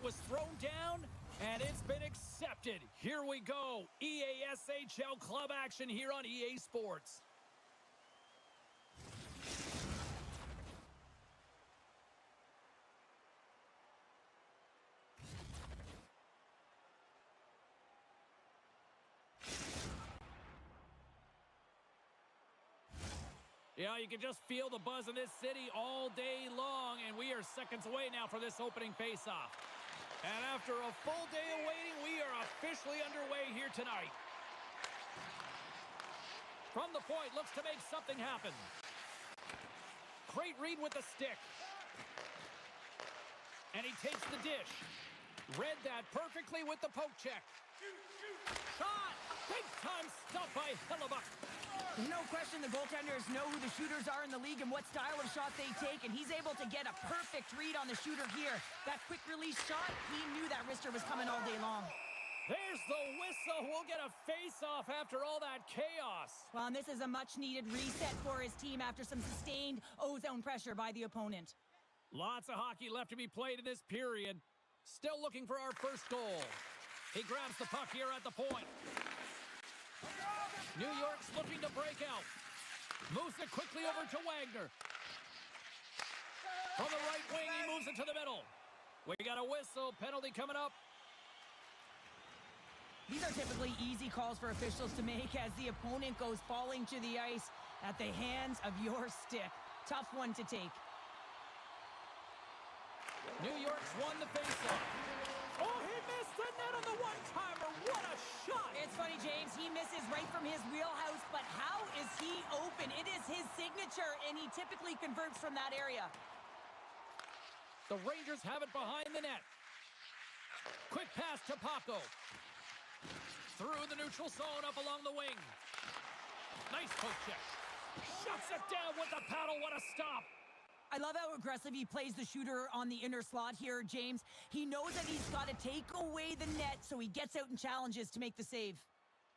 It was thrown down, and it's been accepted. Here we go. EASHL club action here on EA Sports. Yeah, you can just feel the buzz in this city all day long, and we are seconds away now for this opening faceoff. And after a full day of waiting, we are officially underway here tonight. From the point, looks to make something happen. Great read with the stick. And he takes the dish. Read that perfectly with the poke check. Shot! Big time stop by Hellebuck. No question the goaltenders know who the shooters are in the league and what style of shot they take, and he's able to get a perfect read on the shooter here. That quick release shot, he knew that wrister was coming all day long. There's the whistle. We'll get a face-off after all that chaos. Well, and this is a much-needed reset for his team after some sustained O-zone pressure by the opponent. Lots of hockey left to be played in this period. Still looking for our first goal. He grabs the puck here at the point. New York's looking to break out. Moves it quickly over to Wagner. From the right wing, he moves it to the middle. We got a whistle. Penalty coming up. These are typically easy calls for officials to make as the opponent goes falling to the ice at the hands of your stick. Tough one to take. New York's won the faceoff. Oh, he missed the net on the one-timer. What a shot! It's funny, James. He misses right from his wheelhouse, but how is he open? It is his signature, and he typically converts from that area. The Rangers have it behind the net. Quick pass to Paco. Through the neutral zone, up along the wing. Nice poke check. Shuts it down with the paddle. What a stop. I love how aggressive he plays the shooter on the inner slot here, James. He knows that he's got to take away the net, so he gets out and challenges to make the save.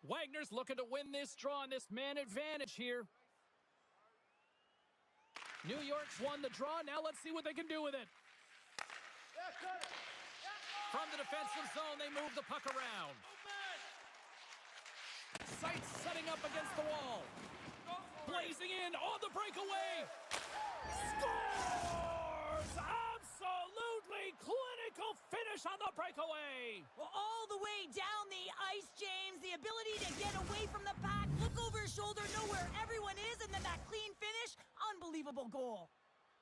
Wagner's looking to win this draw on this man advantage here. New York's won the draw. Now let's see what they can do with it. From the defensive zone, they move the puck around. Sights setting up against the wall. Blazing in on the breakaway. Scores! Absolutely clinical finish on the breakaway. Well, all the way down the ice, James. The ability to get away from the pack, look over his shoulder, know where everyone is, and then that clean finish. Unbelievable goal.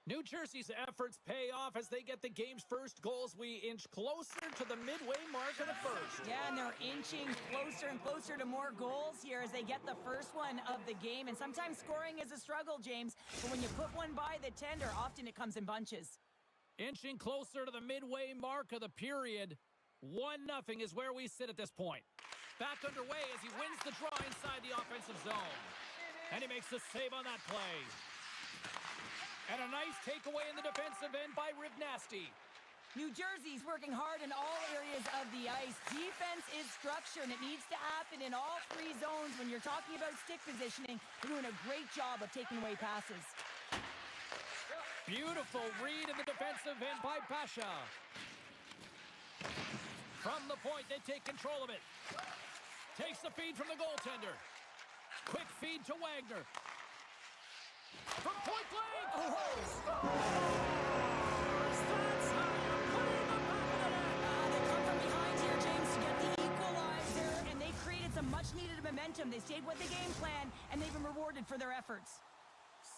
New Jersey's efforts pay off as they get the game's first goals. We inch closer to the midway mark of the first. Yeah, and they're inching closer and closer to more goals here as they get the first one of the game. And sometimes scoring is a struggle, James. But when you put one by the tender, often it comes in bunches. Inching closer to the midway mark of the period. 1-0 is where we sit at this point. Back underway as he wins the draw inside the offensive zone. And he makes the save on that play. And a nice takeaway in the defensive end by Rivnasty. New Jersey's working hard in all areas of the ice. Defense is structure, and it needs to happen in all three zones. When you're talking about stick positioning, they're doing a great job of taking away passes. Beautiful read in the defensive end by Pasha. From the point, they take control of it. Takes the feed from the goaltender. Quick feed to Wagner. From point blank! Oh! That's how you put it in the back of the net! They come from behind here, James, to get the equalizer, and they created some much-needed momentum. They stayed with the game plan, and they've been rewarded for their efforts.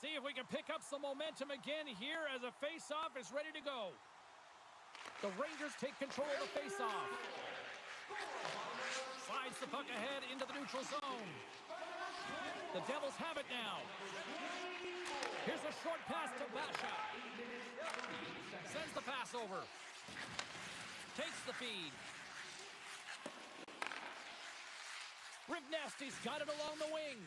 See if we can pick up some momentum again here as a face-off is ready to go. The Rangers take control of the face-off. Slides the puck ahead into the neutral zone. The Devils have it now. Here's a short pass to Basha. Sends the pass over. Takes the feed. Rivnasty's got it along the wing.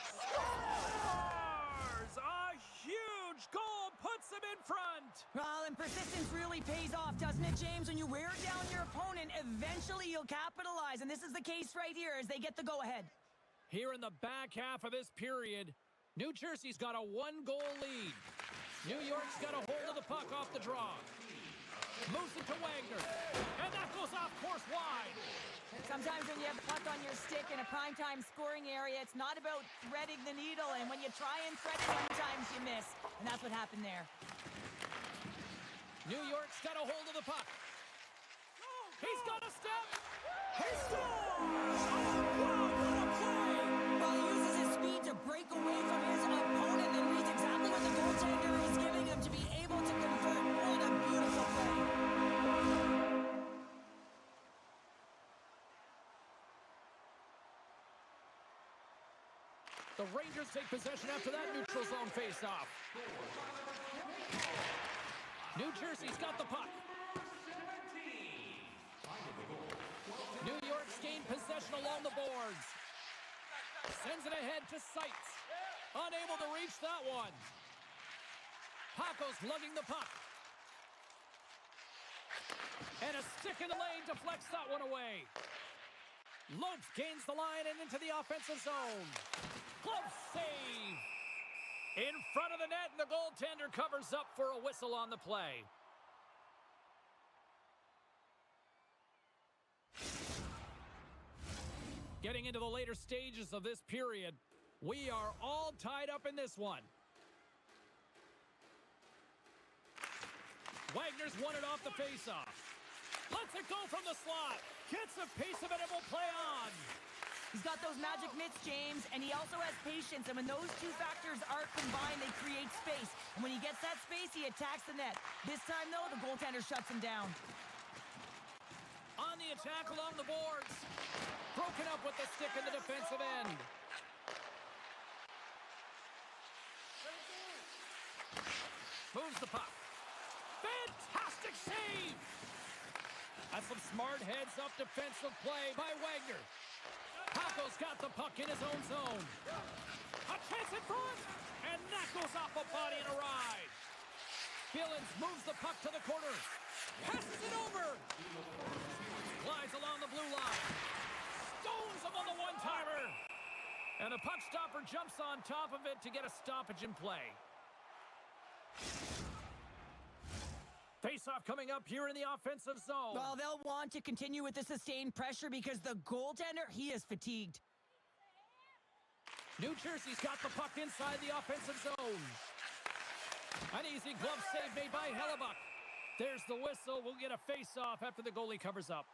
Scores! A huge goal puts him in front. Well, and persistence really pays off, doesn't it, James? When you wear down your opponent, eventually you'll capitalize. And this is the case right here as they get the go-ahead. Here in the back half of this period, New Jersey's got a 1-goal lead. New York's got a hold of the puck off the draw. Moves it to Wagner. And that goes off course wide. Sometimes when you have puck on your stick in a primetime scoring area, it's not about threading the needle. And when you try and thread it, sometimes you miss. And that's what happened there. New York's got a hold of the puck. He's got a step. He scores! Oh, wow, what a play! Well, he uses his speed to break away from his opponent and reads exactly what the goaltender is giving him to be able to convert. What a beautiful play. The Rangers take possession after that neutral zone faceoff. New Jersey's got the puck. New York's gained possession along the boards. Sends it ahead to Seitz. Unable to reach that one. Paco's lugging the puck. And a stick in the lane deflects that one away. Lopes gains the line and into the offensive zone. Glove save. In front of the net, and the goaltender covers up for a whistle on the play. Getting into the later stages of this period, we are all tied up in this one. Wagner's won it off the faceoff. Lets it go from the slot. Gets a piece of it and will play on. He's got those magic mitts, James, and he also has patience. And when those two factors are combined, they create space. And when he gets that space, he attacks the net. This time, though, the goaltender shuts him down. On the attack along the boards. Broken up with the stick in the defensive end. Moves the puck. Fantastic save! That's some smart heads-up defensive play by Wagner. Paco's got the puck in his own zone. A chance in front! And that goes off a body and a ride. Billings moves the puck to the corner. Passes it over. Glides along the blue line. Stones him on the one-timer. And the puck stopper jumps on top of it to get a stoppage in play. Face-off coming up here in the offensive zone. Well, they'll want to continue with the sustained pressure because the goaltender, he is fatigued. New Jersey's got the puck inside the offensive zone. An easy glove save made by Hellebuck. There's the whistle. We'll get a face-off after the goalie covers up.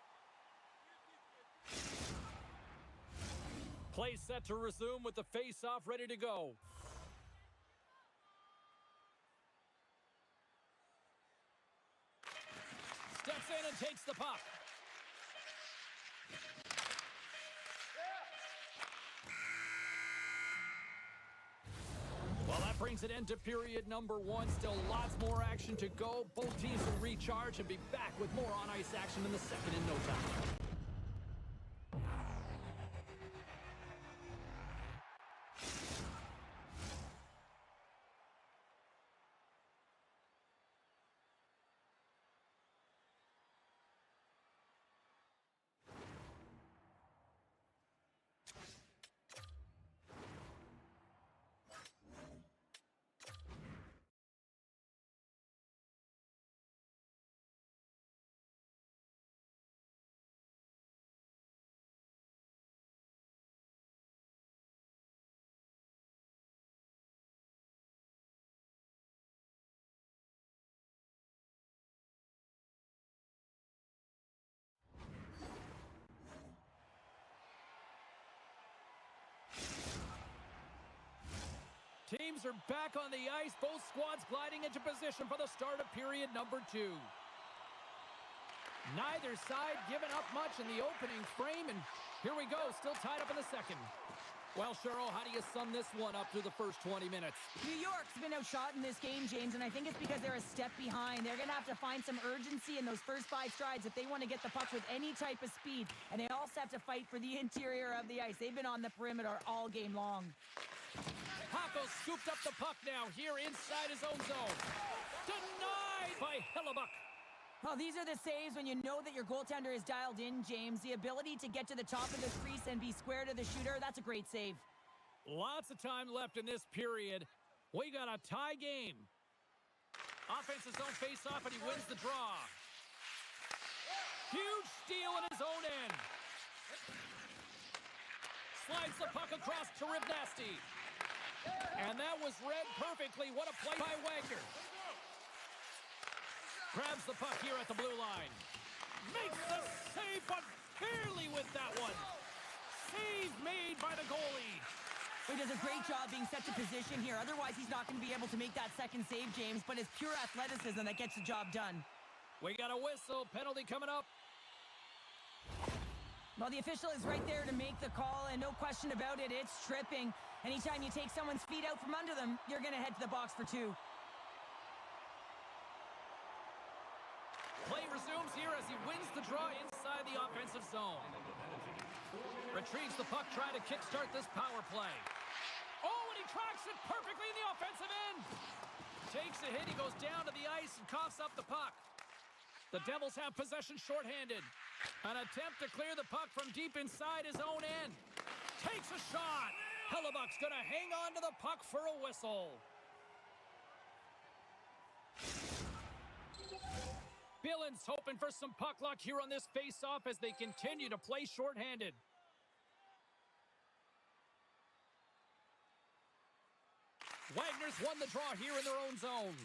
Play set to resume with the face-off ready to go. Steps in and takes the puck. Well, that brings it into period number one. Still lots more action to go. Both teams will recharge and be back with more on-ice action in the second in no time. Teams are back on the ice. Both squads gliding into position for the start of period number two. Neither side giving up much in the opening frame, and here we go, still tied up in the second. Well, Cheryl, how do you sum this one up through the first 20 minutes? New York's been outshot in this game, James, and I think it's because they're a step behind. They're going to have to find some urgency in those first 5 strides if they want to get the puck with any type of speed, and they also have to fight for the interior of the ice. They've been on the perimeter all game long. Paco scooped up the puck now here inside his own zone. Denied by Hellebuck. Well, these are the saves when you know that your goaltender is dialed in, James. The ability to get to the top of the crease and be square to the shooter, that's a great save. Lots of time left in this period. We got a tie game. Offense's zone face-off, and he wins the draw. Huge steal in his own end. Slides the puck across to Rivnasti. And that was read perfectly. What a play by Wagner. Grabs the puck here at the blue line. Makes the save, but barely with that one. Save made by the goalie. He does a great job being set to position here. Otherwise, he's not going to be able to make that second save, James. But it's pure athleticism that gets the job done. We got a whistle. Penalty coming up. Well, the official is right there to make the call, and no question about it, it's tripping. Anytime you take someone's feet out from under them, you're going to head to the box for two. Play resumes here as he wins the draw inside the offensive zone. Retrieves the puck, trying to kickstart this power play. Oh, and he tracks it perfectly in the offensive end. Takes a hit, he goes down to the ice and coughs up the puck. The Devils have possession shorthanded. An attempt to clear the puck from deep inside his own end. Takes a shot. Hellebuck's going to hang on to the puck for a whistle. Billins hoping for some puck luck here on this face-off as they continue to play shorthanded. Wagner's won the draw here in their own zone.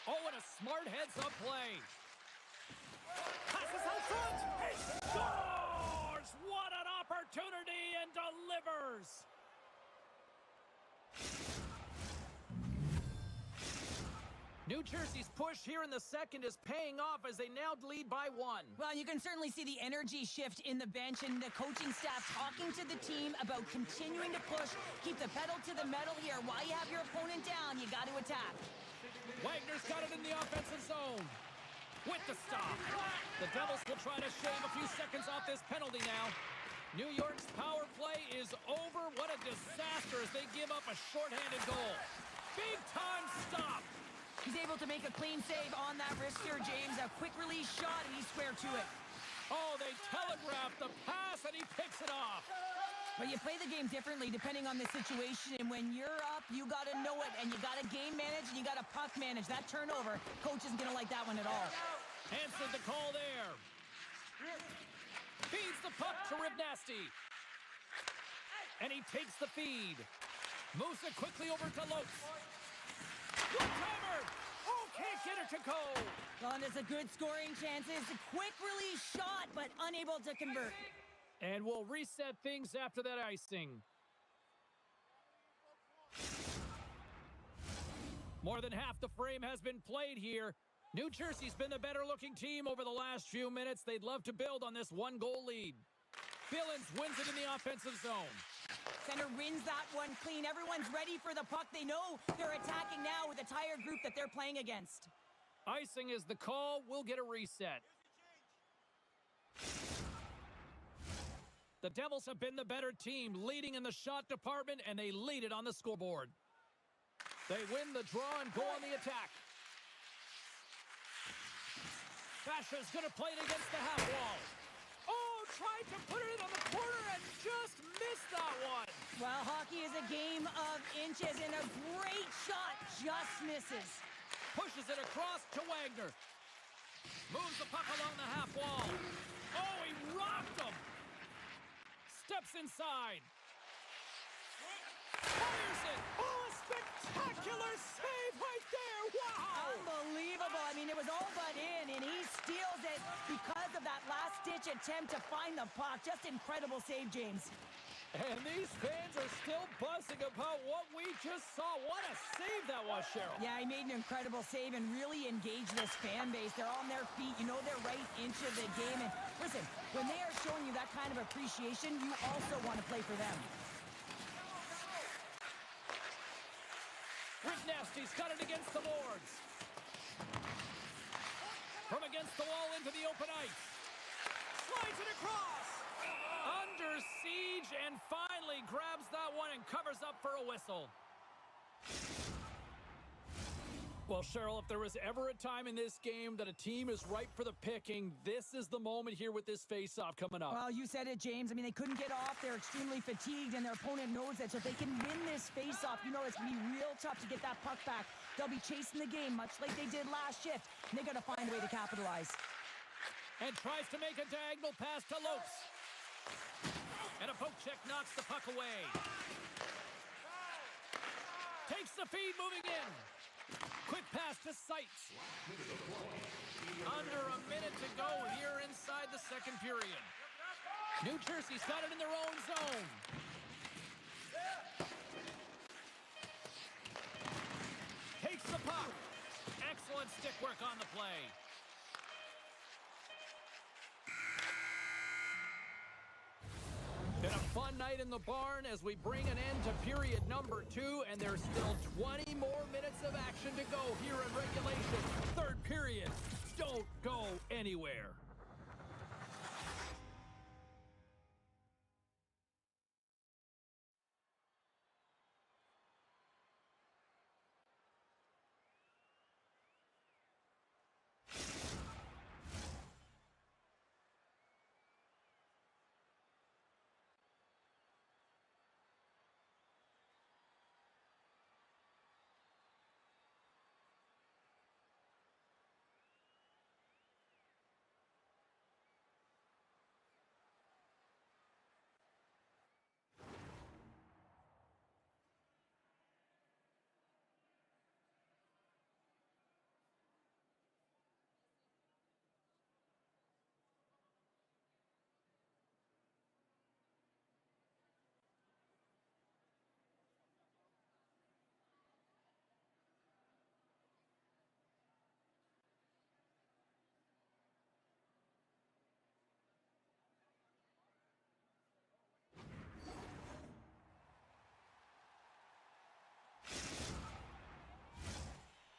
Oh, and a smart heads-up play. Passes out front. He scores! What an opportunity, and delivers! New Jersey's push here in the second is paying off as they now lead by one. Well, you can certainly see the energy shift in the bench and the coaching staff talking to the team about continuing to push, keep the pedal to the metal here. While you have your opponent down, you got to attack. Wagner's got it in the offensive zone. With the stop. The Devils will try to shave a few seconds off this penalty now. New York's power play is over. What a disaster as they give up a shorthanded goal. Big time stop. He's able to make a clean save on that wrist here, James. A quick release shot, and he's square to it. Oh, they telegraphed the pass, and he picks it off. But you play the game differently depending on the situation. And when you're up, you got to know it. And you got to game manage, and you got to puck manage. That turnover, coach isn't going to like that one at all. Answered the call there. Feeds the puck to Rivnasti. And he takes the feed. Moves it quickly over to Lopes. One-timer! Oh, can't get it to go! Well, and it's a good scoring chance. It's a quick release shot, but unable to convert. And we'll reset things after that icing. More than half the frame has been played here. New Jersey's been the better-looking team over the last few minutes. They'd love to build on this one-goal lead. Billins wins it in the offensive zone. Center wins that one clean. Everyone's ready for the puck. They know they're attacking now with the tired group that they're playing against. Icing is the call. We'll get a reset. The Devils have been the better team, leading in the shot department, and they lead it on the scoreboard. They win the draw and go on the attack. Basha's going to play it against the half wall. Oh, tried to put it in on the corner and just missed that one. Well, hockey is a game of inches, and a great shot just misses. Pushes it across to Wagner. Moves the puck along the half wall. Oh, he rocked him. Steps inside. Fires it. Oh, a spectacular save right there. Wow. Unbelievable. I mean, it was all but in, and he steals it because of that last-ditch attempt to find the puck. Just incredible save, James. And these fans are still buzzing about what we just saw. What a save that was, Cheryl. Yeah, he made an incredible save and really engaged this fan base. They're on their feet. You know they're right into the game. And listen, when they are showing you that kind of appreciation, you also want to play for them. Rivnasti's got it against the boards. From against the wall into the open ice. Slides it across. Under siege, and finally grabs that one and covers up for a whistle. Well, Cheryl, if there was ever a time in this game that a team is ripe for the picking, this is the moment here with this face-off coming up. Well, you said it, James. I mean, they couldn't get off. They're extremely fatigued, and their opponent knows it. So if they can win this face-off, you know it's going to be real tough to get that puck back. They'll be chasing the game, much like they did last shift, and they got to find a way to capitalize. And tries to make a diagonal pass to Lopes. And a poke check knocks the puck away. Takes the feed moving in. Quick pass to Seitz. Under a minute to go here inside the second period. New Jersey's got it in their own zone. Takes the puck. Excellent stick work on the play. Been a fun night in the barn as we bring an end to period number 2, and there's still 20 more minutes of action to go here in regulation. Third period. Don't go anywhere.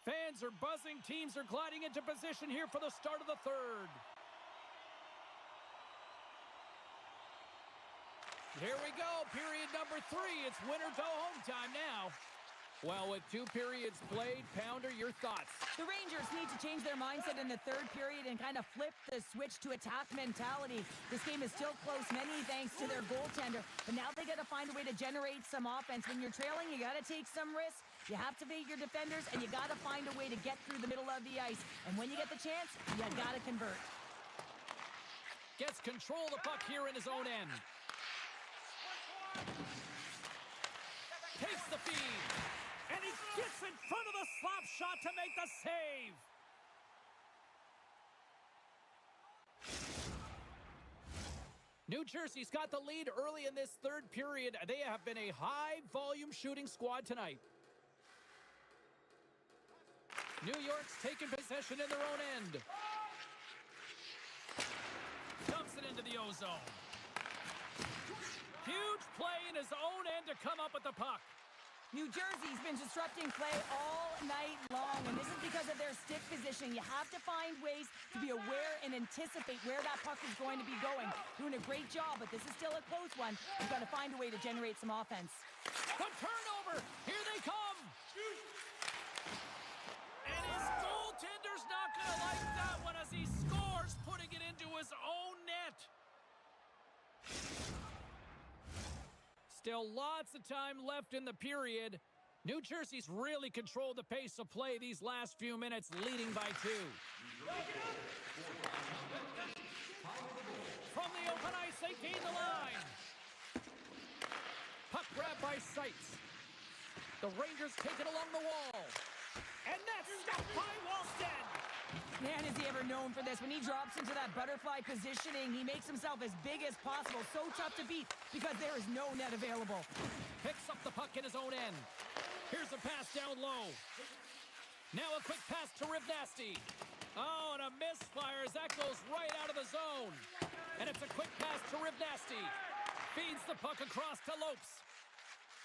Fans are buzzing. Teams are gliding into position here for the start of the third. Here we go. Period number 3. It's win or go home time now. Well, with 2 periods played, Pounder, your thoughts? The Rangers need to change their mindset in the third period and kind of flip the switch to attack mentality. This game is still close, many thanks to their goaltender. But now they got to find a way to generate some offense. When you're trailing, you got to take some risks. You have to beat your defenders, and you got to find a way to get through the middle of the ice. And when you get the chance, you got to convert. Gets control of the puck here in his own end. Takes the feed. And he gets in front of the slap shot to make the save. New Jersey's got the lead early in this third period. They have been a high-volume shooting squad tonight. New York's taken possession in their own end. Dumps it into the O-zone. Huge play in his own end to come up with the puck. New Jersey's been disrupting play all night long, and this is because of their stick position. You have to find ways to be aware and anticipate where that puck is going to be going. Doing a great job, but this is still a close one. You've got to find a way to generate some offense. The turnover! Here they come! And his goaltender's not going to like that one as he scores, putting it into his own net. Still lots of time left in the period. New Jersey's really controlled the pace of play these last few minutes, leading by 2. From the open ice, they gain the line. Puck grab by Seitz. The Rangers take it along the wall. And that's stopped by Wallstead. Man, is he ever known for this. When he drops into that butterfly positioning, he makes himself as big as possible. So tough to beat because there is no net available. Picks up the puck in his own end. Here's a pass down low. Now a quick pass to Rivnasty. Oh, and a misfire as that goes right out of the zone. And it's a quick pass to Rivnasty. Feeds the puck across to Lopes.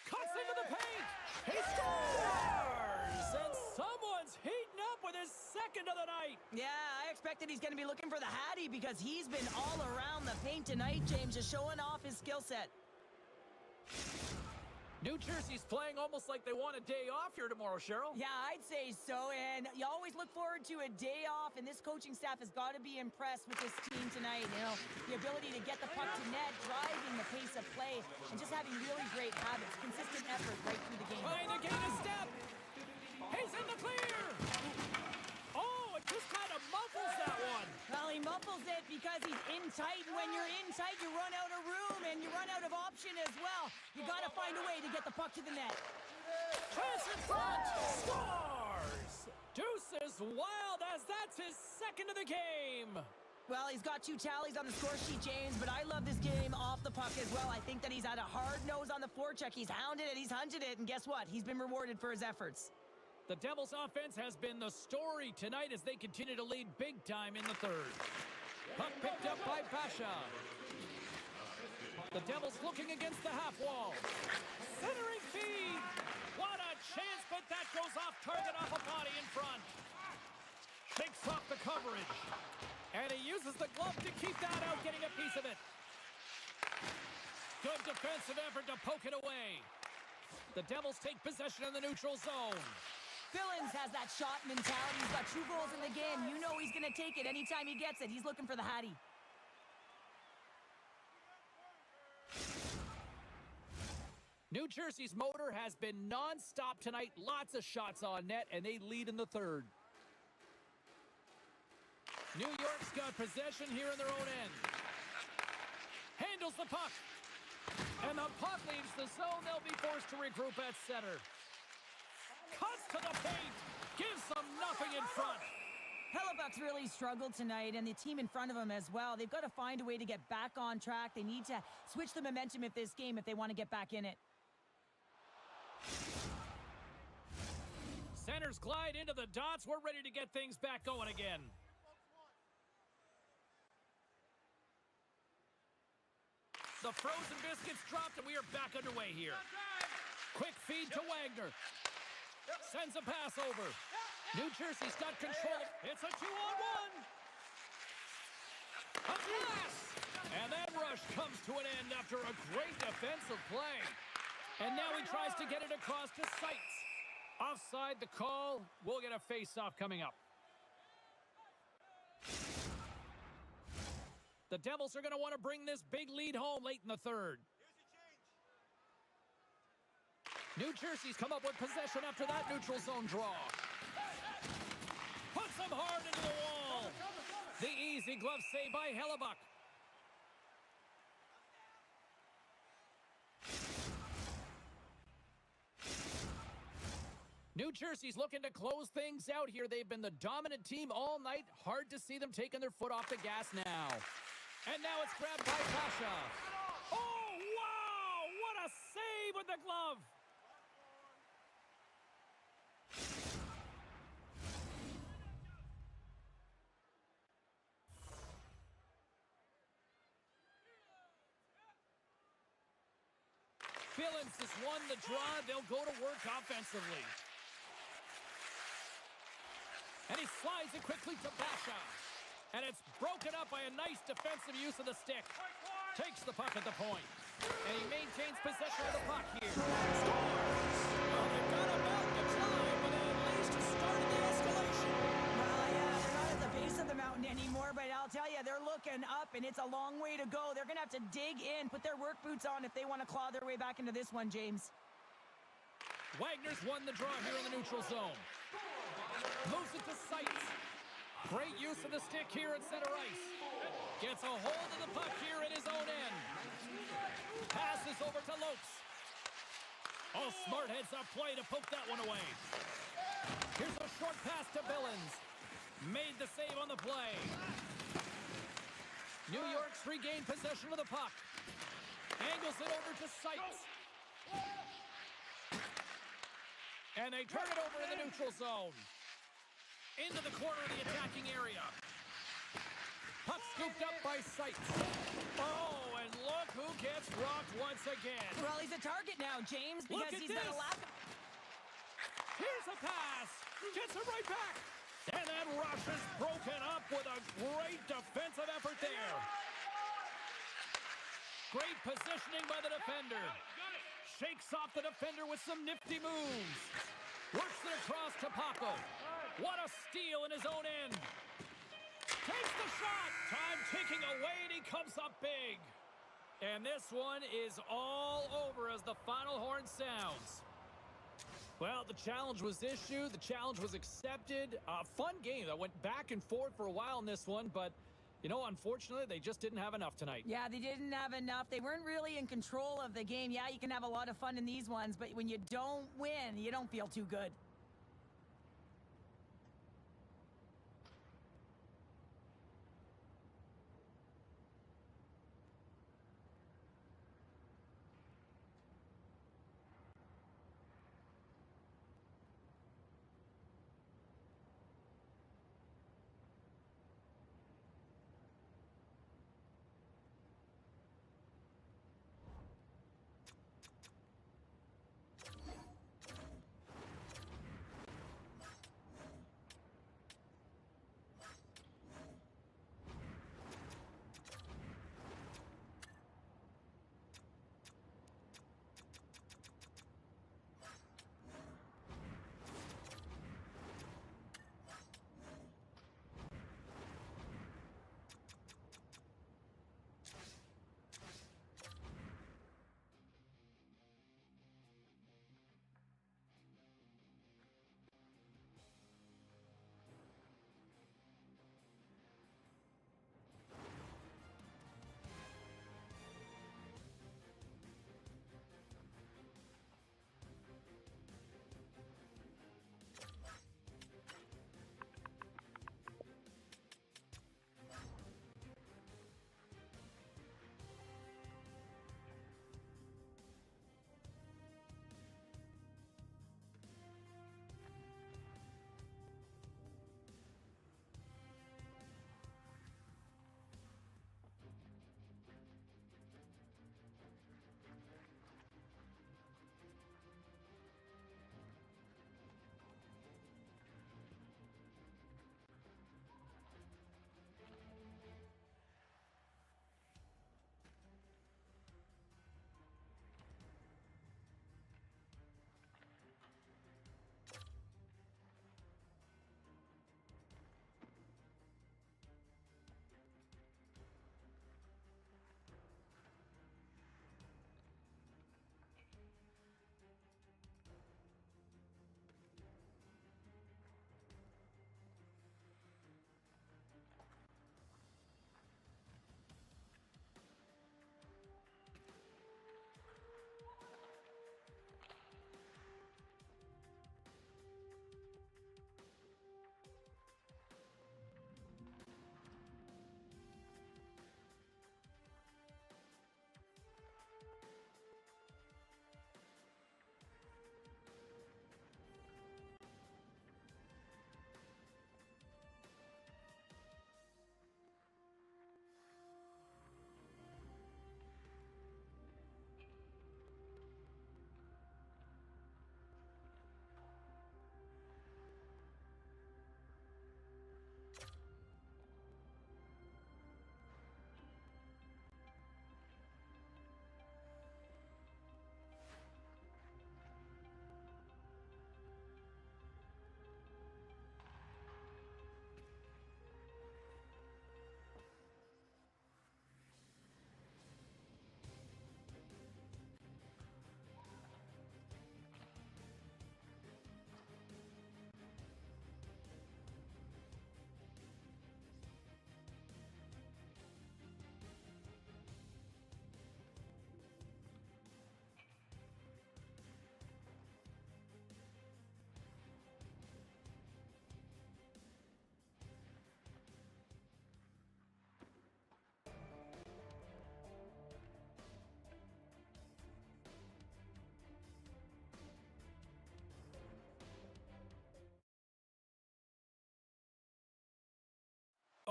Cuts into the paint. He scores! And someone's heating up with his second of the night. Yeah, I expected he's going to be looking for the Hattie because he's been all around the paint tonight, James, just showing off his skill set. New Jersey's playing almost like they want a day off here tomorrow, Cheryl. Yeah, I'd say so, and you always look forward to a day off, and this coaching staff has got to be impressed with this team tonight. You know, the ability to get the puck to net, driving the pace of play, and just having really great habits, consistent effort right through the game. Trying to gain a step. He's in the clear. Oh, a Just kind of muffles that one. Well, he muffles it because he's in tight, and when you're in tight, you run out of room, and you run out of option as well. You got to find a way to get the puck to the net. Chance in front. Scores! Deuces Wild as that's his second of the game. Well, he's got 2 tallies on the score sheet, James, but I love this game off the puck as well. I think that he's had a hard nose on the forecheck. He's hounded it, he's hunted it, and guess what? He's been rewarded for his efforts. The Devils' offense has been the story tonight as they continue to lead big time in the third. Puck picked up by Basha. The Devils looking against the half wall. Centering feed. What a chance, but that goes off target off a body in front. Shakes off the coverage. And he uses the glove to keep that out, getting a piece of it. Good defensive effort to poke it away. The Devils take possession in the neutral zone. Billins has that shot mentality. He's got 2 goals in the game. You know he's going to take it anytime he gets it. He's looking for the Hattie. New Jersey's motor has been non-stop tonight. Lots of shots on net, and they lead in the third. New York's got possession here in their own end. Handles the puck. And the puck leaves the zone. They'll be forced to regroup at center. Cuts to the paint. Gives them nothing in front. Hellebuck's really struggled tonight, and the team in front of him as well. They've got to find a way to get back on track. They need to switch the momentum of this game if they want to get back in it. Centers glide into the dots. We're ready to get things back going again. The frozen biscuits dropped, and we are back underway here. Quick feed to Wagner. Sends a pass over. New Jersey's got control. It's a 2-on-1. A pass! And that rush comes to an end after a great defensive play. And now he tries to get it across to Seitz. Offside the call. We'll get a face-off coming up. The Devils are going to want to bring this big lead home late in the third. New Jersey's come up with possession after that neutral zone draw. Puts them hard into the wall. The easy glove save by Hellebuck. New Jersey's looking to close things out here. They've been the dominant team all night. Hard to see them taking their foot off the gas now. And now it's grabbed by Pasha. Oh, wow! What a save with the glove! Billins has won the draw. They'll go to work offensively. And he slides it quickly to Basha. And it's broken up by a nice defensive use of the stick. Takes the puck at the point. And he maintains possession of the puck here. Scores! Well, they've got a mountain to climb, but at least it started the escalation. Well, yeah, they're not at the base of the mountain anymore, but I'll tell you, they're looking up, and it's a long way to go. They're going to have to dig in, put their work boots on if they want to claw their way back into this one, James. Wagner's won the draw here in the neutral zone. Moves it to Seitz. Great use of the stick here at center ice. Gets a hold of the puck here in his own end. Passes over to Lopes. Oh, smart heads-up play to poke that one away. Here's a short pass to Billins. Made the save on the play. New York's regained possession of the puck. Angles it over to Seitz. And they turn it over in the neutral zone. Into the corner of the attacking area. Puck scooped up by Seitz. Oh, and look who gets rocked once again. Well, he's a target now, James, because he's got a lack of... Here's a pass. Gets it right back. And that rush is broken up with a great defensive effort there. Great positioning by the defender. Shakes off the defender with some nifty moves. Works it across to Paco. What a steal in his own end. Takes the shot. Time ticking away, and he comes up big. And this one is all over as the final horn sounds. Well, the challenge was issued. The challenge was accepted. Fun game that went back and forth for a while in this one, but, you know, unfortunately, they just didn't have enough tonight. Yeah, they didn't have enough. They weren't really in control of the game. Yeah, you can have a lot of fun in these ones, but when you don't win, you don't feel too good.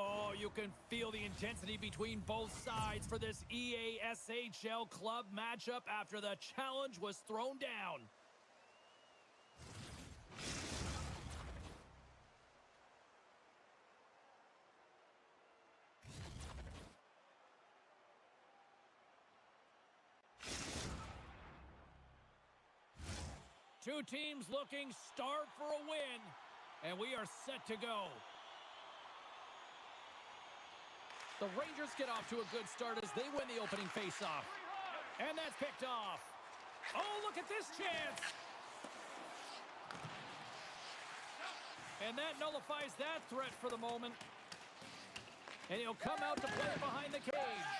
Oh, you can feel the intensity between both sides for this EASHL club matchup after the challenge was thrown down. Two teams looking starved for a win, and we are set to go. The Rangers get off to a good start as they win the opening faceoff. And that's picked off. Oh, look at this chance. And that nullifies that threat for the moment. And he'll come out to play behind the cage.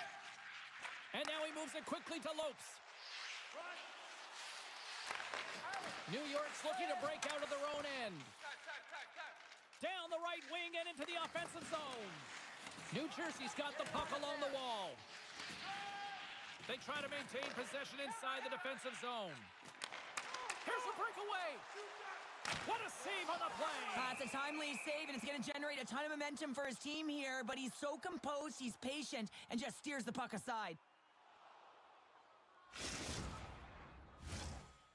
And now he moves it quickly to Lopes. New York's looking to break out of their own end. Down the right wing and into the offensive zone. New Jersey's got the puck along the wall. They try to maintain possession inside the defensive zone. Here's a breakaway. What a save on the play. That's a timely save, and it's going to generate a ton of momentum for his team here, but he's so composed, he's patient, and just steers the puck aside.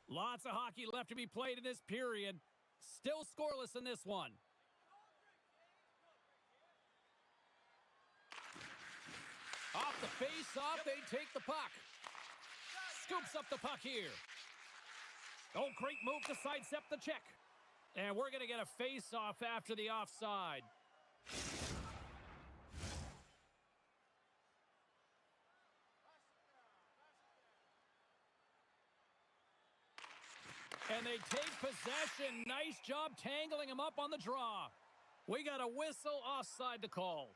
Lots of hockey left to be played in this period. Still scoreless in this one. Off the face-off, they take the puck. Scoops up the puck here. Oh, great move to sidestep the check. And we're going to get a face-off after the offside. And they take possession. Nice job tangling him up on the draw. We got a whistle offside to call.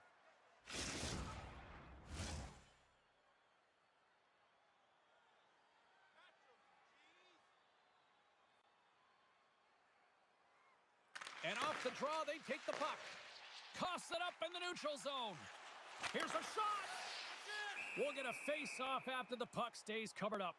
And off the draw, they take the puck. Toss it up in the neutral zone. Here's a shot. We'll get a face-off after the puck stays covered up.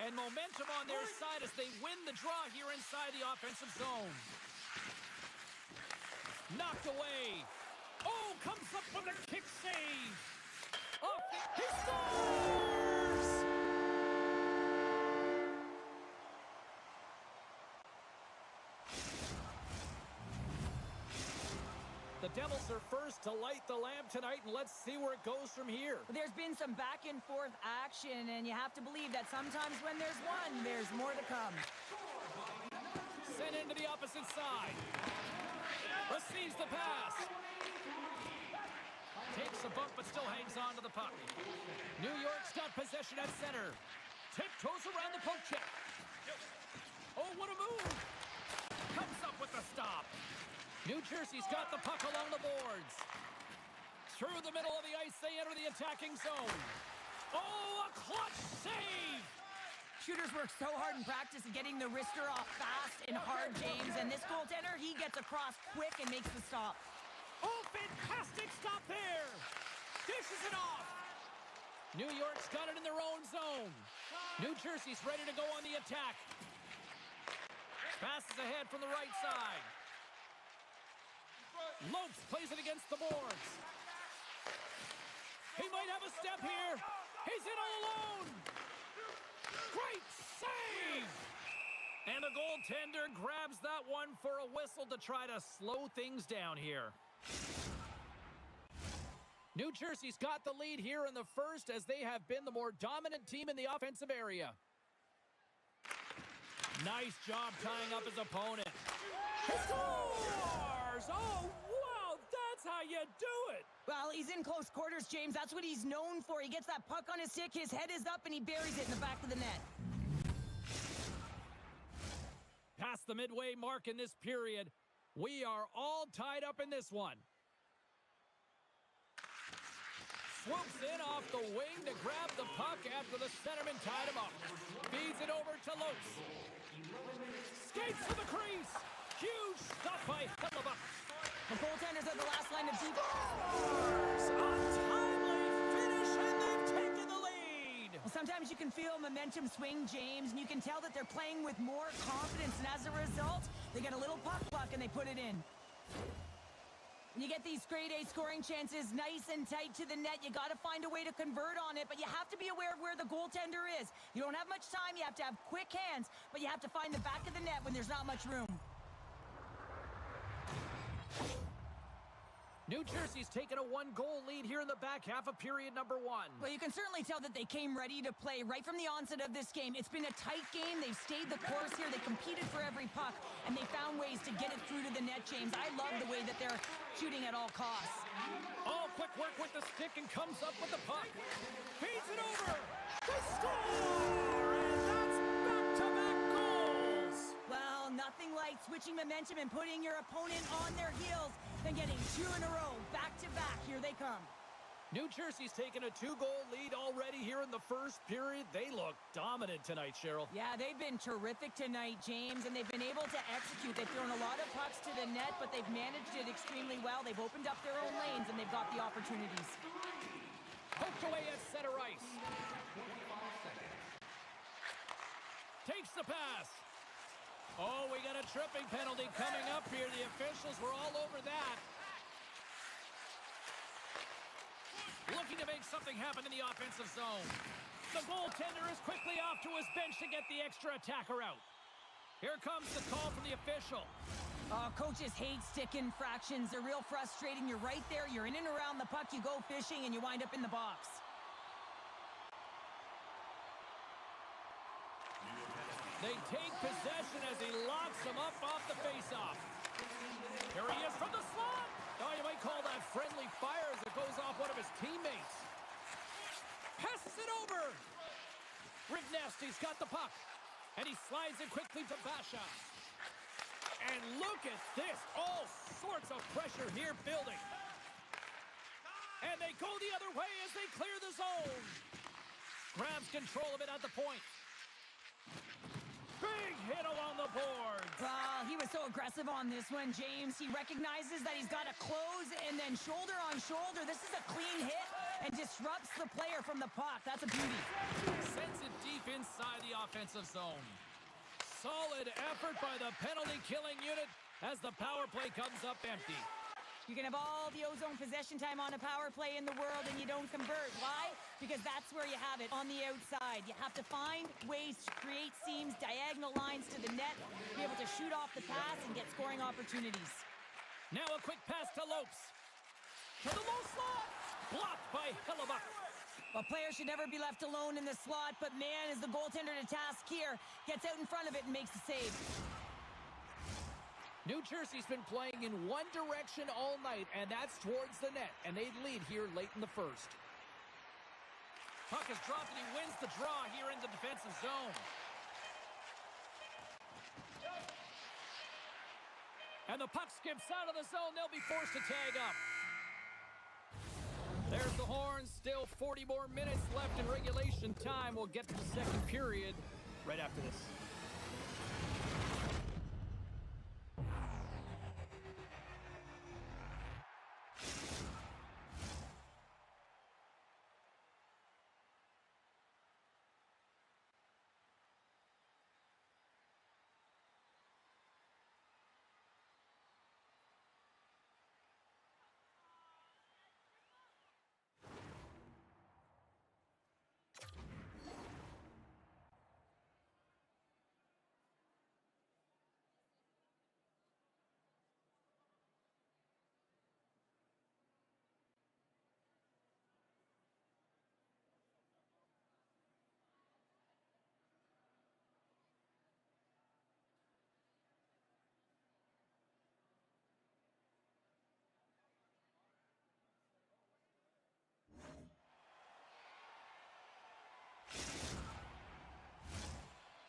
And momentum on their side as they win the draw here inside the offensive zone. Knocked away. Oh, comes up with a kick save. Oh, he scores! The Devils are first to light the lamp tonight, and let's see where it goes from here. There's been some back and forth action, and you have to believe that sometimes when there's one, there's more to come. Sent into the opposite side. Receives the pass. Takes a bump, but still hangs on to the puck. New York's got possession at center. Tiptoes around the poke check. Oh, what a move. Comes up with the stop. New Jersey's got the puck along the boards. Through the middle of the ice, they enter the attacking zone. Oh, a clutch save! Shooters work so hard in practice at getting the wrister off fast and hard, James, and this goaltender, he gets across quick and makes the stop. Oh, fantastic stop there! Dishes it off! New York's got it in their own zone. New Jersey's ready to go on the attack. Passes ahead from the right side. Lopes plays it against the boards. He might have a step here. He's in all alone. Great save! And the goaltender grabs that one for a whistle to try to slow things down here. New Jersey's got the lead here in the first as they have been the more dominant team in the offensive area. Nice job tying up his opponent. He scores! Oh, wow, that's how you do it. Well, he's in close quarters, James. That's what he's known for. He gets that puck on his stick, his head is up, and he buries it in the back of the net. Past the midway mark in this period, we are all tied up in this one. Swoops in off the wing to grab the puck after the centerman tied him up. Feeds it over to Lopes. Skates to the crease. Huge stop by Hellebuyck. The goaltenders are the last line of A defense. timely finish, and they've taken the lead. Well, sometimes you can feel momentum swing, James, and you can tell that they're playing with more confidence, and as a result, they get a little puck luck and they put it in. When you get these grade A scoring chances nice and tight to the net, you got to find a way to convert on it, but you have to be aware of where the goaltender is. You don't have much time, you have to have quick hands, but you have to find the back of the net when there's not much room. New Jersey's taken a 1-goal lead here in the back half of period number 1. Well, you can certainly tell that they came ready to play right from the onset of this game. It's been a tight game. They've stayed the course here. They competed for every puck, and they found ways to get it through to the net, James. I love the way that they're shooting at all costs. Oh, quick work with the stick and comes up with the puck. Feeds it over. They score! And that's back-to-back goals! Well, nothing like switching momentum and putting your opponent on their heels than getting 2 in a row, back-to-back. Here they come. New Jersey's taken a 2-goal lead already here in the first period. They look dominant tonight, Cheryl. Yeah, they've been terrific tonight, James, and they've been able to execute. They've thrown a lot of pucks to the net, but they've managed it extremely well. They've opened up their own lanes, and they've got the opportunities. Poked away at center ice. Takes the pass. Oh, we got a tripping penalty coming up here. The officials were all over that. Looking to make something happen in the offensive zone. The goaltender is quickly off to his bench to get the extra attacker out. Here comes the call from the official. Coaches hate stick infractions. They're real frustrating. You're right there. You're in and around the puck. You go fishing, and you wind up in the box. They take possession as he locks him up off the faceoff. Here he is from the slot. Oh, you might call that friendly fire as it goes off one of his teammates. Passes it over. Rick Nasty's got the puck. And he slides it quickly to Basha. And look at this. All sorts of pressure here building. And they go the other way as they clear the zone. Grabs control of it at the point. Big hit along the boards. Well, he was so aggressive on this one, James. He recognizes that he's got to close, and then shoulder on shoulder. This is a clean hit and disrupts the player from the puck. That's a beauty. Sends it deep inside the offensive zone. Solid effort by the penalty-killing unit as the power play comes up empty. You can have all the ozone possession time on a power play in the world, and you don't convert. Why? Because that's where you have it, on the outside. You have to find ways to create seams, diagonal lines to the net, be able to shoot off the pass and get scoring opportunities. Now a quick pass to Lopes. To the low slot. Blocked by Hellebuck. Well, players should never be left alone in the slot, but man, is the goaltender to task here. Gets out in front of it and makes the save. New Jersey's been playing in one direction all night, and that's towards the net, and they lead here late in the first. Puck is dropped, and he wins the draw here in the defensive zone. And the puck skips out of the zone. They'll be forced to tag up. There's the horn. Still 40 more minutes left in regulation time. We'll get to the second period right after this.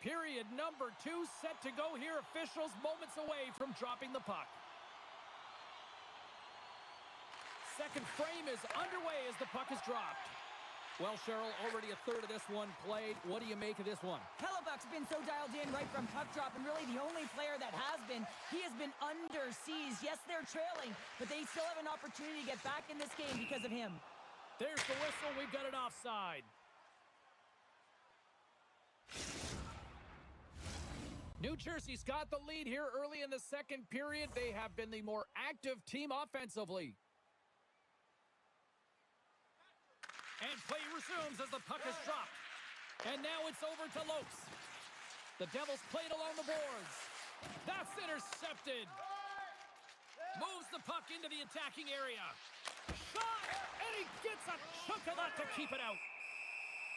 Period number 2 set to go here. Officials moments away from dropping the puck. Second frame is underway as the puck is dropped. Well, Cheryl, already a third of this one played. What do you make of this one? Hellebuck's been so dialed in right from puck drop, and really the only player that has been. He has been under siege. Yes, they're trailing, but they still have an opportunity to get back in this game because of him. There's the whistle. We've got it offside. New Jersey's got the lead here early in the second period. They have been the more active team offensively. And play resumes as the puck is dropped. And now it's over to Lopes. The Devils played along the boards. That's intercepted. Moves the puck into the attacking area. Shot! And he gets a chunk of that to keep it out.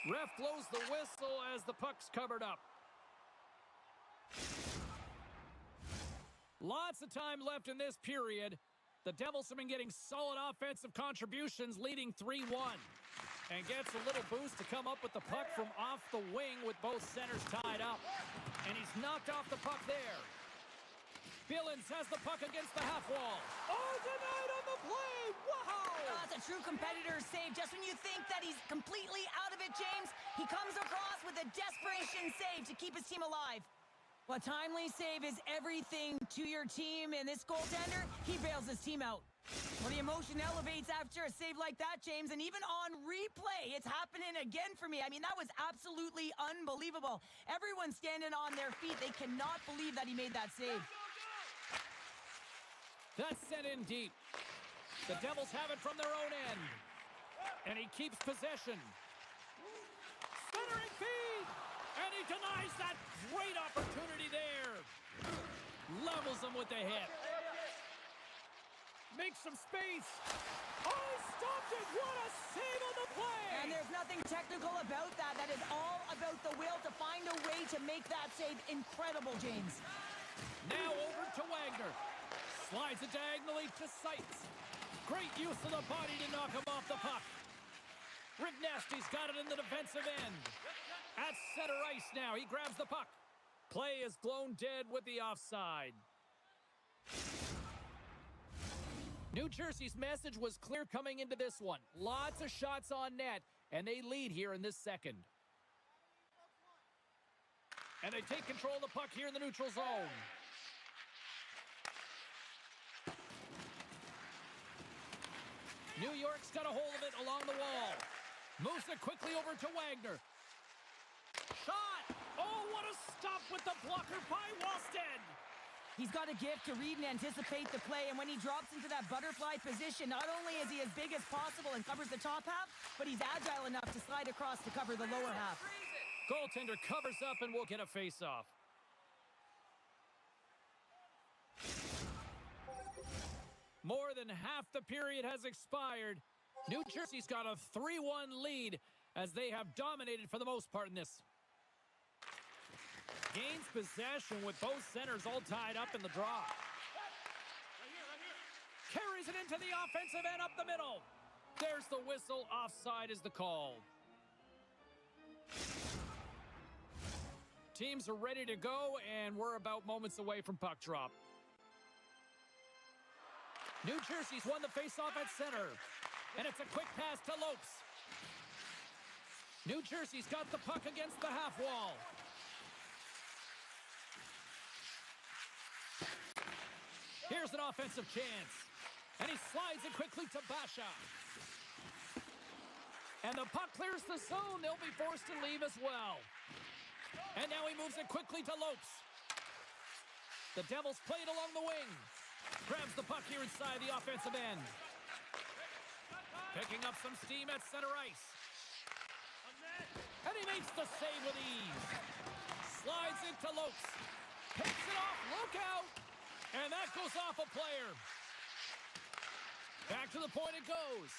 Ref blows the whistle as the puck's covered up. Lots of time left in this period. The Devils have been getting solid offensive contributions, leading 3-1. And gets a little boost to come up with the puck from off the wing with both centers tied up. And he's knocked off the puck there. Billings has the puck against the half wall. Oh, denied on the play! Wow! That's a true competitor save. Just when you think that he's completely out of it, James, he comes across with a desperation save to keep his team alive. Well, a timely save is everything to your team, and this goaltender, he bails his team out. Well, the emotion elevates after a save like that, James, and even on replay, it's happening again for me. I mean, that was absolutely unbelievable. Everyone's standing on their feet. They cannot believe that he made that save. That's sent in deep. The Devils have it from their own end. And he keeps possession. Centering feed! And he denies that great opportunity there. Levels him with the hit. Makes some space. Oh, he stopped it! What a save on the play! And there's nothing technical about that. That is all about the will to find a way to make that save incredible, James. Now over to Wagner. Slides it diagonally to Seitz. Great use of the body to knock him off the puck. Rick Nasty's got it in the defensive end. At center ice now, he grabs the puck. Play is blown dead with the offside. New Jersey's message was clear coming into this one. Lots of shots on net, and they lead here in this second. And they take control of the puck here in the neutral zone. New York's got a hold of it along the wall. Moves it quickly over to Wagner. Shot! Oh, what a stop with the blocker by Wallstead! He's got a gift to read and anticipate the play, and when he drops into that butterfly position, not only is he as big as possible and covers the top half, but he's agile enough to slide across to cover the lower half. Goaltender covers up and we'll get a face-off. More than half the period has expired. New Jersey's got a 3-1 lead as they have dominated for the most part in this. Gains possession with both centers all tied up in the draw. Carries it into the offensive end up the middle. There's the whistle. Offside is the call. Teams are ready to go, and we're about moments away from puck drop. New Jersey's won the faceoff at center. And it's a quick pass to Lopes. New Jersey's got the puck against the half wall. Here's an offensive chance. And he slides it quickly to Basha. And the puck clears the zone. They'll be forced to leave as well. And now he moves it quickly to Lopes. The Devils play it along the wing. Grabs the puck here inside the offensive end. Picking up some steam at center ice. And he makes the save with ease. Slides it to Lopes. Takes it off. Look out. And that goes off a player. Back to the point it goes.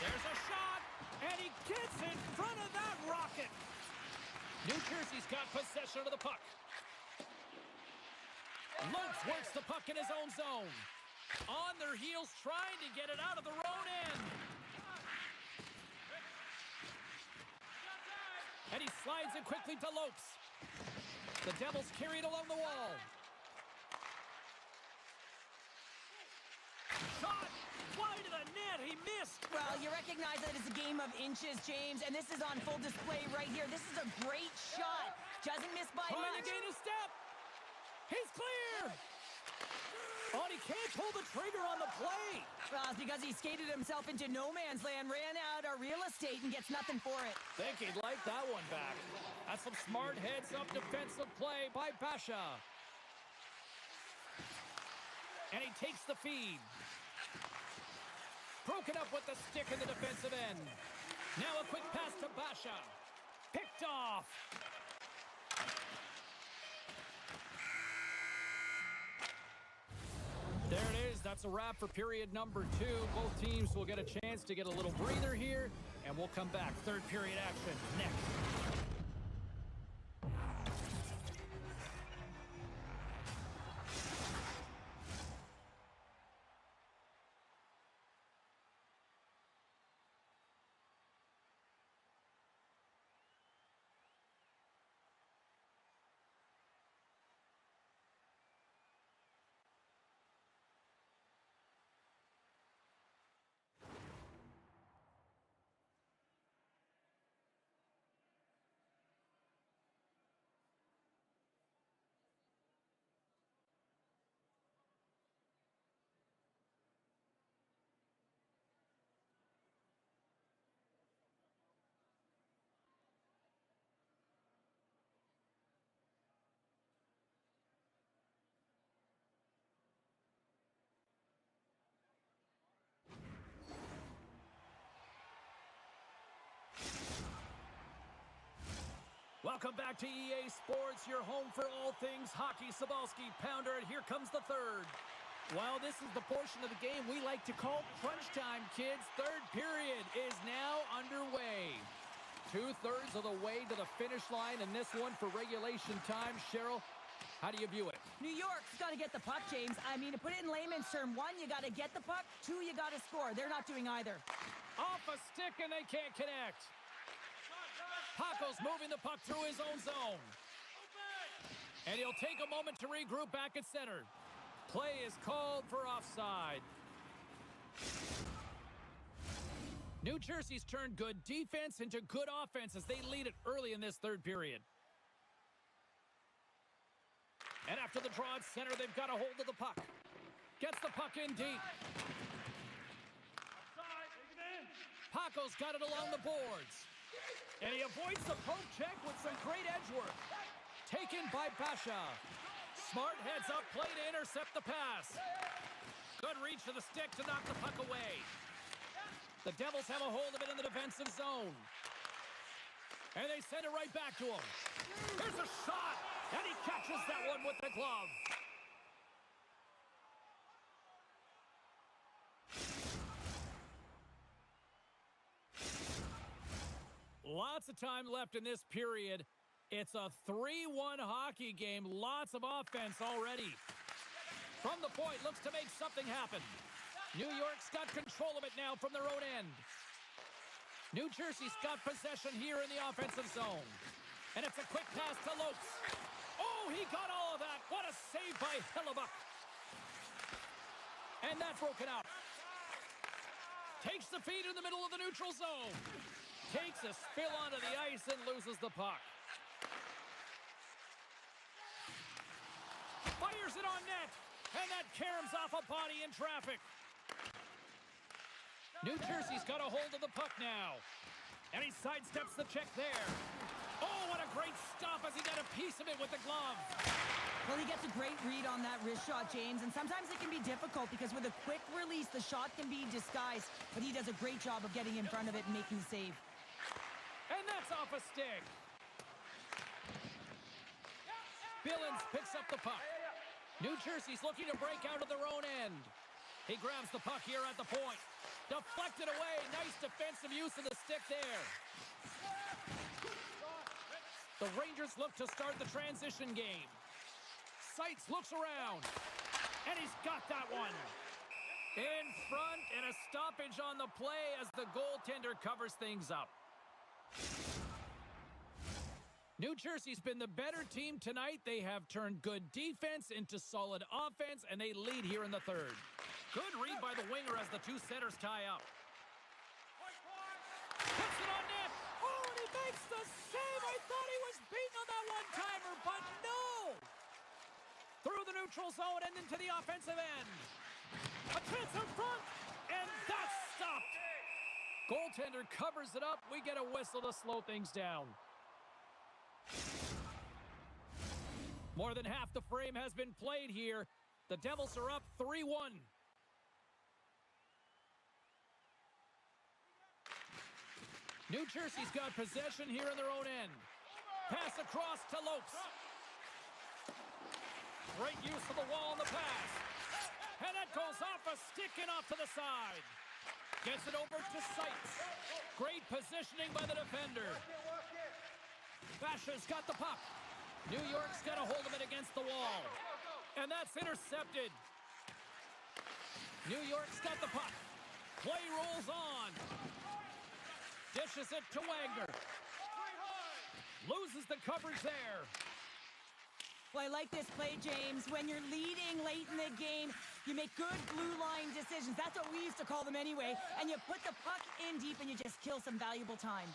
There's a shot. And he gets in front of that rocket. New Jersey's got possession of the puck. Lopes works the puck in his own zone. On their heels, trying to get it out of their own end. And he slides it quickly to Lopes. The Devils carry it along the wall. Shot! Wide of the net, he missed! Well, you recognize that it's a game of inches, James, and this is on full display right here. This is a great shot. Doesn't miss by Trying much. to gain a step. He's clear! Oh, and he can't pull the trigger on the play. Well, it's because he skated himself into no man's land, ran out of real estate, and gets nothing for it. Think he'd like that one back. That's some smart heads-up defensive play by Basha. And he takes the feed. Broken up with the stick in the defensive end. Now a quick pass to Basha. Picked off. There it is, that's a wrap for period number 2. Both teams will get a chance to get a little breather here, and we'll come back. Third period action next. Welcome back to EA Sports, your home for all things hockey. Sabalski, Pounder, and here comes the third. Well, this is the portion of the game we like to call crunch time, kids. Third period is now underway. 2/3 of the way to the finish line in this one for regulation time. Cheryl, how do you view it? New York's got to get the puck, James. I mean, to put it in layman's term, 1, you got to get the puck. 2, you got to score. They're not doing either. Off a stick, and they can't connect. Paco's moving the puck through his own zone. And he'll take a moment to regroup back at center. Play is called for offside. New Jersey's turned good defense into good offense as they lead it early in this third period. And after the draw at center, they've got a hold of the puck. Gets the puck in deep. Paco's got it along the boards. And he avoids the poke check with some great edge work. Taken by Basha. Smart heads up play to intercept the pass. Good reach to the stick to knock the puck away. The Devils have a hold of it in the defensive zone. And they send it right back to him. Here's a shot. And he catches that one with the glove. Lots of time left in this period. It's a 3-1 hockey game. Lots of offense already. From the point, looks to make something happen. New York's got control of it now from their own end. New Jersey's got possession here in the offensive zone. And it's a quick pass to Lopes. Oh, he got all of that. What a save by Hellebuyck. And that's broken out. Takes the feed in the middle of the neutral zone. Takes a spill onto the ice and loses the puck. Fires it on net. And that caroms off a body in traffic. New Jersey's got a hold of the puck now. And he sidesteps the check there. Oh, what a great stop as he got a piece of it with the glove. Well, he gets a great read on that wrist shot, James, and sometimes it can be difficult because with a quick release, the shot can be disguised, but he does a great job of getting in front of it and making the save. And that's off a stick. Billings picks up the puck. New Jersey's looking to break out of their own end. He grabs the puck here at the point. Deflected away. Nice defensive use of the stick there. The Rangers look to start the transition game. Seitz looks around. And he's got that one. In front, and a stoppage on the play as the goaltender covers things up. New Jersey's been the better team tonight. They have turned good defense into solid offense, and they lead here in the third. Good read by the winger as the two centers tie up. Puts it on net. Oh, and he makes the save. I thought he was beaten on that one-timer, but no. Through the neutral zone and into the offensive end. A chance in front, and that's stopped. Goaltender covers it up. We get a whistle to slow things down. More than half the frame has been played here. The Devils are up 3-1. New Jersey's got possession here in their own end. Pass across to Lopes. Great use of the wall on the pass. And that goes off a stick and off to the side. Gets it over to Seitz. Great positioning by the defender. Basha's got the puck. New York's got a hold of it against the wall. And that's intercepted. New York's got the puck. Play rolls on. Dishes it to Wagner. Loses the coverage there. Well, I like this play, James. When you're leading late in the game, you make good blue line decisions. That's what we used to call them anyway. And you put the puck in deep and you just kill some valuable time.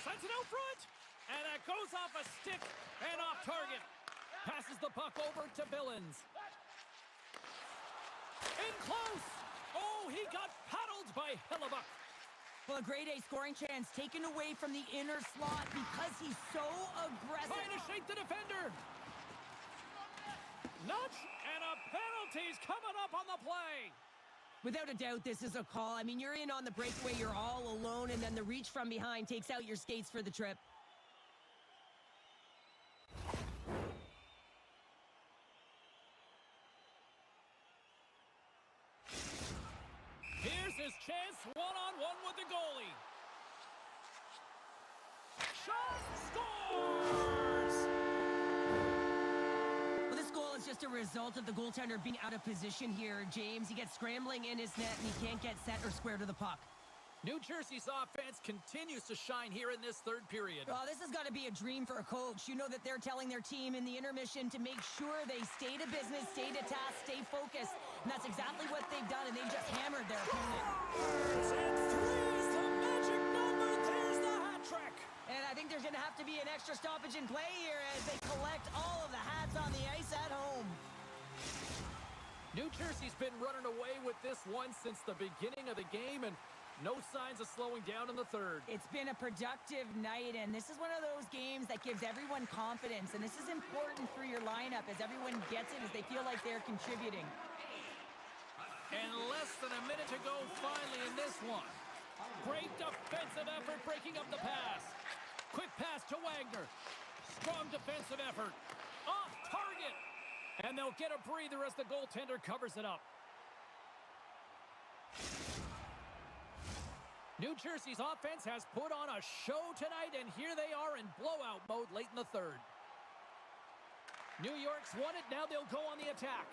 Sends it out front. And that goes off a stick and off target. Passes the puck over to Billins. In close. Oh, he got paddled by Hellebuck. Well, a grade A scoring chance taken away from the inner slot because he's so aggressive. Trying to shake the defender. Nuts, and a penalty's coming up on the play. Without a doubt, this is a call. I mean, you're in on the breakaway, you're all alone, and then the reach from behind takes out your skates for the trip. Here's his chance, one-on-one with the goalie. Shot, scores! Well, this goal is just a result of the goaltender being out of position here, James. He gets scrambling in his net, and he can't get set or square to the puck. New Jersey's offense continues to shine here in this third period. Well, this has got to be a dream for a coach. You know that they're telling their team in the intermission to make sure they stay to business, stay to task, stay focused. And that's exactly what they've done, and they've just hammered their opponent. And three is the magic number. There's the hat trick. And I think there's going to have to be an extra stoppage in play here as they collect all of the hats on the ice at home. New Jersey's been running away with this one since the beginning of the game, and no signs of slowing down in the third. It's been a productive night, and this is one of those games that gives everyone confidence, and this is important for your lineup as everyone gets it, as they feel like they're contributing. And less than a minute to go finally in this one. Great defensive effort breaking up the pass. Quick pass to Wagner. Strong defensive effort. Off target. And they'll get a breather as the goaltender covers it up. New Jersey's offense has put on a show tonight, and here they are in blowout mode late in the third. New York's won it, now they'll go on the attack.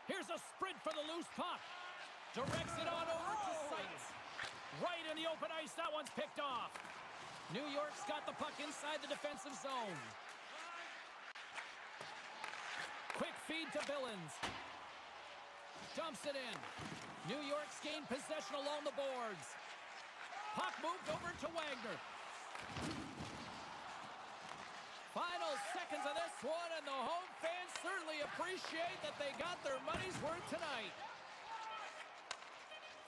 Here's a sprint for the loose puck. Directs it on over to Seitz. Right in the open ice, that one's picked off. New York's got the puck inside the defensive zone. Quick feed to Billins. Dumps it in. New York's gained possession along the boards. Puck moved over to Wagner. Final seconds of this one, and the home fans certainly appreciate that they got their money's worth tonight.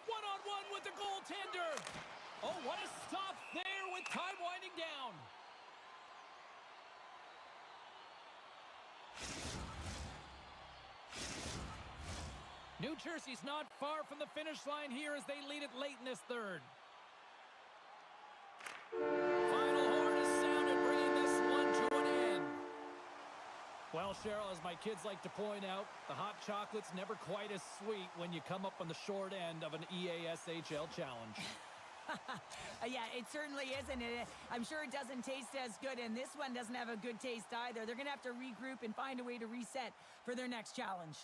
One-on-one with the goaltender. Oh, what a stop there with time winding down. New Jersey's not far from the finish line here as they lead it late in this third. Final horn is sounded, bringing this one to an end. Well, Cheryl, as my kids like to point out, the hot chocolate's never quite as sweet when you come up on the short end of an EASHL challenge. Yeah, it certainly isn't. I'm sure it doesn't taste as good, and this one doesn't have a good taste either. They're going to have to regroup and find a way to reset for their next challenge.